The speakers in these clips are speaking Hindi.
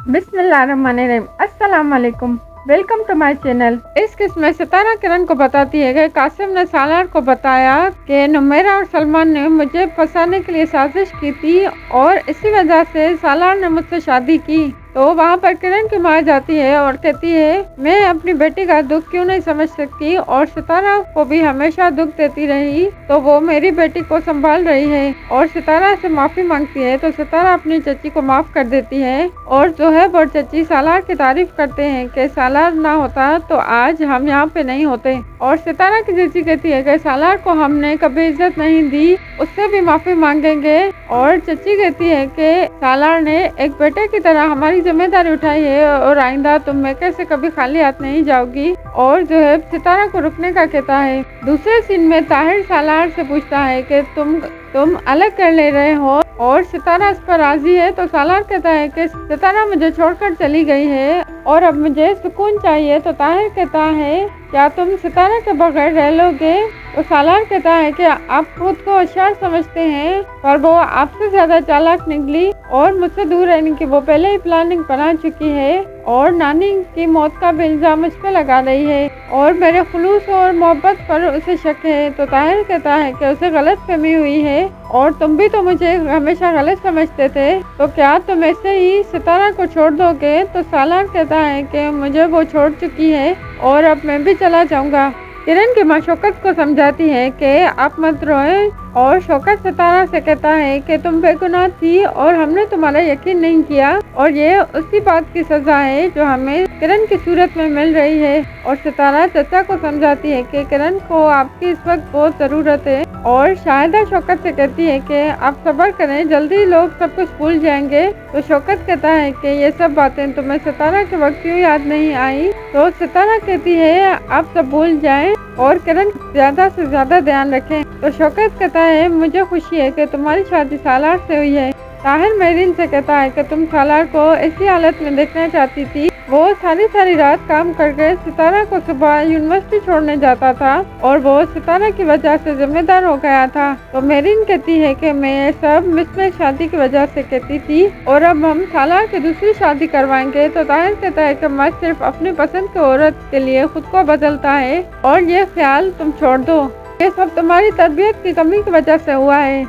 बिस्मिल्लाहिर्रहमानिर्रहीम। अस्सलाम वालेकुम, वेलकम टू माय चैनल। इस किस्म में सितारा किरण को बताती है कि कासिम ने सालार को बताया कि नुमेरा और सलमान ने मुझे फंसाने के लिए साजिश की थी और इसी वजह से सालार ने मुझसे शादी की। तो वहाँ पर किरण की माँ जाती है और कहती है मैं अपनी बेटी का दुख क्यों नहीं समझ सकती और सितारा को भी हमेशा दुख देती रही, तो वो मेरी बेटी को संभाल रही है। और सितारा से माफ़ी मांगती है तो सितारा अपनी चची को माफ़ कर देती है और जोहेब और चची सालार की तारीफ करते हैं कि सालार ना होता तो आज हम यहाँ पे नहीं होते। और सितारा की चची कहती है कि सालार को हमने कभी इज्जत नहीं दी, उससे भी माफ़ी मांगेंगे। और चची कहती है कि सालार ने एक बेटे की तरह हमारी जिम्मेदारी उठाई है और आइंदा तुम मेके से कभी खाली हाथ नहीं जाओगी। और जो है सितारा को रुकने का कहता है। दूसरे सीन में ताहिर सालार से पूछता है कि तुम अलग कर ले रहे हो और सितारा इस पर राजी है। तो सालार कहता है कि सितारा मुझे छोड़कर चली गई है और अब मुझे सुकून चाहिए। तो ताहिर कहता है क्या तुम सितारा के बगैर रह लोगे? तो सालार कहता है कि आप खुद को होशियार समझते हैं पर वो आपसे ज्यादा चालाक निकली और मुझसे दूर रहने की वो पहले ही प्लानिंग बना चुकी है और नानी की मौत का भी इल्जाम मुझ पर लगा रही है और मेरे खुलूस और मोहब्बत पर उसे शक है। तो ताहिर कहता है कि उसे गलत फहमी हुई है और तुम भी तो मुझे हमेशा गलत समझते थे, तो क्या तुम ऐसे ही सितारा को छोड़ दोगे? तो सालार कहता है कि मुझे वो छोड़ चुकी है और अब मैं भी चला जाऊंगा। किरण की माँ शौकत को समझाती है कि आप मत रोए और शौकत सितारा से कहता है कि तुम बेगुनाह थी और हमने तुम्हारा यकीन नहीं किया और ये उसी बात की सजा है जो हमें किरण की सूरत में मिल रही है। और सितारा चचा को समझाती है कि किरण को आपकी इस वक्त बहुत ज़रूरत है। और शाहिदा शौकत से कहती है कि आप सब्र करें, जल्दी लोग सब कुछ भूल जाएंगे। तो शौकत कहता है कि ये सब बातें तुम्हें सितारा के वक्त क्यों याद नहीं आई? तो सितारा कहती है आप सब भूल जाएं और किरण ज्यादा से ज्यादा ध्यान रखें। तो शौकत कहता है मुझे खुशी है कि तुम्हारी शादी सालार से हुई है। ताहिर मेरीन से कहता है कि तुम सालार को ऐसी हालत में देखना चाहती थी। वो सारी रात काम करके सितारा को सुबह यूनिवर्सिटी छोड़ने जाता था और वो सितारा की वजह से जिम्मेदार हो गया था। तो मेरीन कहती है कि मैं सब मिसमैच शादी की वजह से कहती थी और अब हम सालार की दूसरी शादी करवाएंगे। तो ताहिर कहता है कि मैं सिर्फ अपनी पसंद की औरत के लिए खुद को बदलता है और ये ख्याल तुम छोड़ दो, ये सब तुम्हारी तरबियत की कमी की वजह से हुआ है।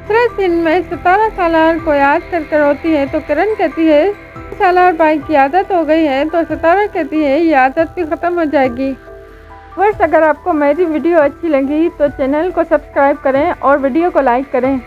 दूसरे सीन में सितारा सालार को याद करके रोती है तो किरण कहती है सालार भाई की आदत हो गई है। तो सितारा कहती है ये आदत भी ख़त्म हो जाएगी। बस अगर आपको मेरी वीडियो अच्छी लगी तो चैनल को सब्सक्राइब करें और वीडियो को लाइक करें।